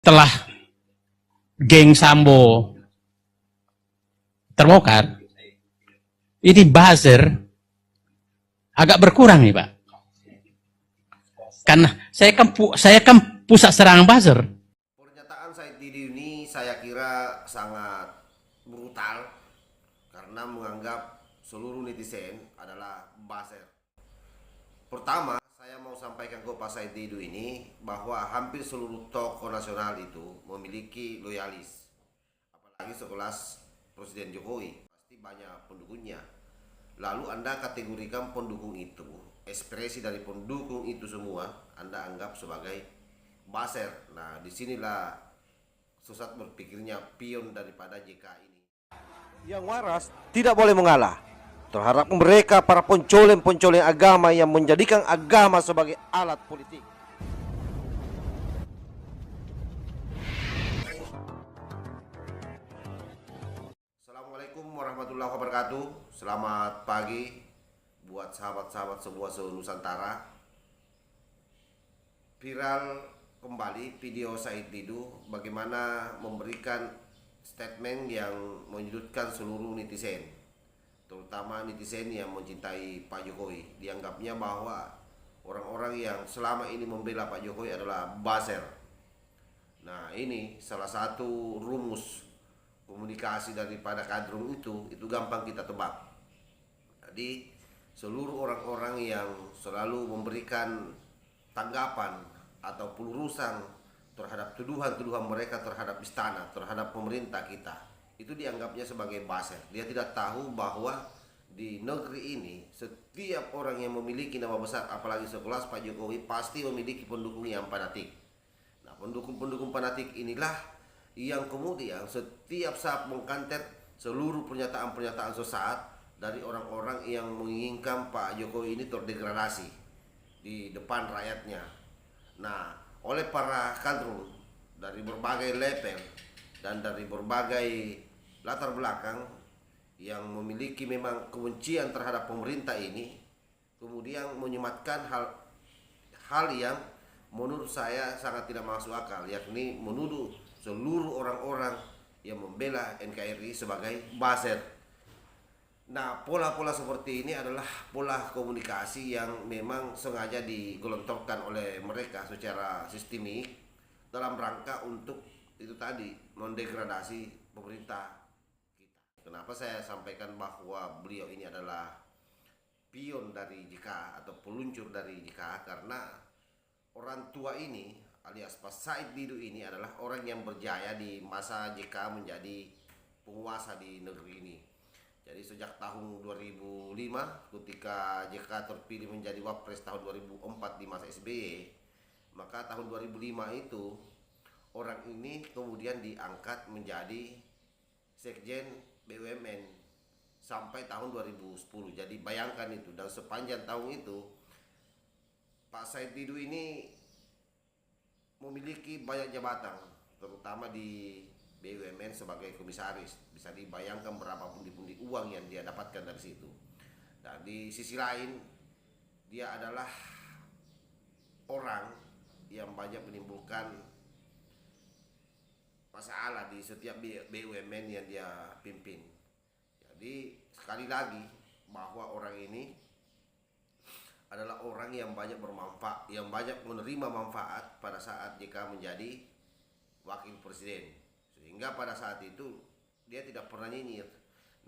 Setelah geng Sambo terbongkar, ini buzzer agak berkurang nih Pak. Karena saya kan pusat serangan buzzer. Pernyataan Said Didu ini saya kira sangat brutal karena menganggap seluruh netizen adalah buzzer. Pertama, saya mau sampaikan ke Pak Said Didu ini bahwa hampir seluruh tokoh nasional itu memiliki loyalis. Apalagi sekelas Presiden Jokowi, pasti banyak pendukungnya. Lalu Anda kategorikan pendukung itu, ekspresi dari pendukung itu semua Anda anggap sebagai buzzer. Nah, disinilah sesat berpikirnya pion daripada JK ini. Yang waras tidak boleh mengalah terhadap mereka para pencoleng-pencoleng agama yang menjadikan agama sebagai alat politik. Assalamualaikum warahmatullahi wabarakatuh. Selamat pagi buat sahabat-sahabat semua se-Nusantara. Viral kembali video Said Didu bagaimana memberikan statement yang menyudutkan seluruh netizen, terutama netizen yang mencintai Pak Jokowi. Dianggapnya bahwa orang-orang yang selama ini membela Pak Jokowi adalah buzzer. Nah, ini salah satu rumus komunikasi daripada kadrun itu gampang kita tebak. Jadi seluruh orang-orang yang selalu memberikan tanggapan atau pelurusan terhadap tuduhan-tuduhan mereka terhadap istana, terhadap pemerintah kita, itu dianggapnya sebagai buzzer. Dia tidak tahu bahwa di negeri ini setiap orang yang memiliki nama besar, apalagi sekelas Pak Jokowi, pasti memiliki pendukung yang fanatik. Nah, pendukung-pendukung fanatik inilah yang kemudian setiap saat mengkantet seluruh pernyataan-pernyataan sesat dari orang-orang yang menginginkan Pak Jokowi ini terdegradasi di depan rakyatnya. Nah, oleh para kadrun dari berbagai level dan dari berbagai latar belakang yang memiliki memang kebencian terhadap pemerintah ini, kemudian menyematkan hal yang menurut saya sangat tidak masuk akal, yakni menuduh seluruh orang-orang yang membela NKRI sebagai buzzer. Nah, pola-pola seperti ini adalah pola komunikasi yang memang sengaja digelontorkan oleh mereka secara sistemik dalam rangka untuk itu tadi, mendegradasi pemerintah kita. Kenapa saya sampaikan bahwa beliau ini adalah pion dari JK atau peluncur dari JK? Karena orang tua ini alias Pak Said Didu ini adalah orang yang berjaya di masa JK menjadi penguasa di negeri ini. Jadi sejak tahun 2005 ketika JK terpilih menjadi Wapres tahun 2004 di masa SBY, maka tahun 2005 itu orang ini kemudian diangkat menjadi Sekjen BUMN sampai tahun 2010. Jadi bayangkan itu, dan sepanjang tahun itu Pak Said Didu ini memiliki banyak jabatan, terutama di BUMN sebagai komisaris. Bisa dibayangkan berapa pundi-pundi uang yang dia dapatkan dari situ. Dan di sisi lain, dia adalah orang yang banyak menimbulkan masalah di setiap BUMN yang dia pimpin. Jadi sekali lagi bahwa orang ini adalah orang yang banyak bermanfaat, yang banyak menerima manfaat pada saat JK menjadi wakil presiden. Sehingga pada saat itu dia tidak pernah nyinyir.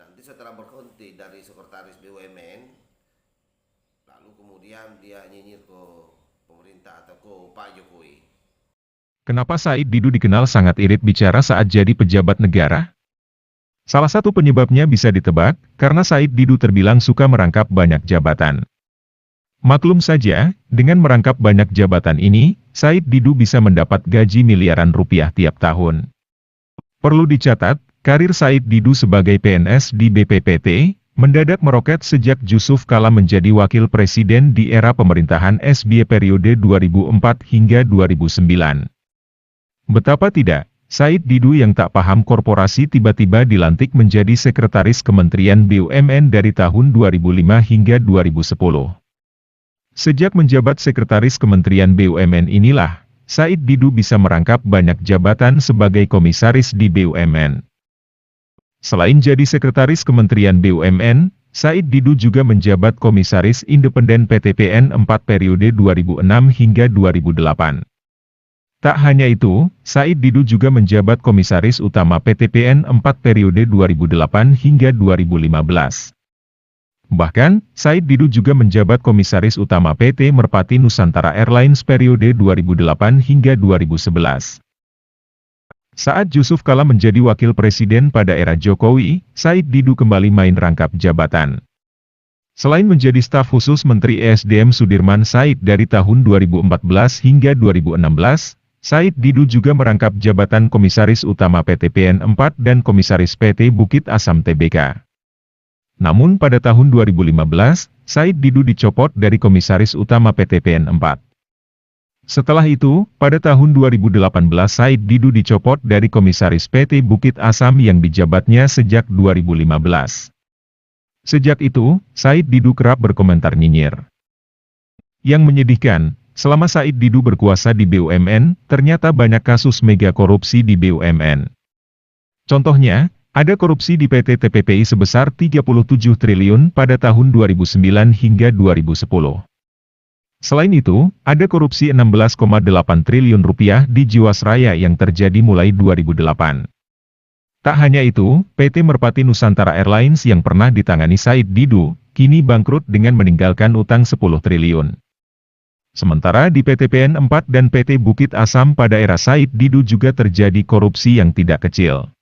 Nanti setelah berhenti dari sekretaris BUMN, lalu kemudian dia nyinyir ke pemerintah atau ke Pak Jokowi. Kenapa Said Didu dikenal sangat irit bicara saat jadi pejabat negara? Salah satu penyebabnya bisa ditebak, karena Said Didu terbilang suka merangkap banyak jabatan. Maklum saja, dengan merangkap banyak jabatan ini, Said Didu bisa mendapat gaji miliaran rupiah tiap tahun. Perlu dicatat, karir Said Didu sebagai PNS di BPPT, mendadak meroket sejak Jusuf Kalla menjadi wakil presiden di era pemerintahan SBY periode 2004 hingga 2009. Betapa tidak, Said Didu yang tak paham korporasi tiba-tiba dilantik menjadi sekretaris Kementerian BUMN dari tahun 2005 hingga 2010. Sejak menjabat sekretaris Kementerian BUMN inilah, Said Didu bisa merangkap banyak jabatan sebagai komisaris di BUMN. Selain jadi sekretaris Kementerian BUMN, Said Didu juga menjabat komisaris independen PT PN 4 periode 2006 hingga 2008. Tak hanya itu, Said Didu juga menjabat komisaris utama PT PN 4 periode 2008 hingga 2015. Bahkan, Said Didu juga menjabat komisaris utama PT Merpati Nusantara Airlines periode 2008 hingga 2011. Saat Yusuf Kala menjadi wakil presiden pada era Jokowi, Said Didu kembali main rangkap jabatan. Selain menjadi staf khusus Menteri ESDM Sudirman Said dari tahun 2014 hingga 2016, Said Didu juga merangkap jabatan Komisaris Utama PT PN 4 dan Komisaris PT Bukit Asam Tbk. Namun pada tahun 2015, Said Didu dicopot dari Komisaris Utama PT PN 4. Setelah itu, pada tahun 2018 Said Didu dicopot dari Komisaris PT Bukit Asam yang dijabatnya sejak 2015. Sejak itu, Said Didu kerap berkomentar nyinyir. Yang menyedihkan, selama Said Didu berkuasa di BUMN, ternyata banyak kasus mega korupsi di BUMN. Contohnya, ada korupsi di PT TPPI sebesar 37 triliun pada tahun 2009 hingga 2010. Selain itu, ada korupsi 16,8 triliun rupiah di Jiwasraya yang terjadi mulai 2008. Tak hanya itu, PT Merpati Nusantara Airlines yang pernah ditangani Said Didu, kini bangkrut dengan meninggalkan utang 10 triliun. Sementara di PT PN 4 dan PT Bukit Asam pada era Said Didu juga terjadi korupsi yang tidak kecil.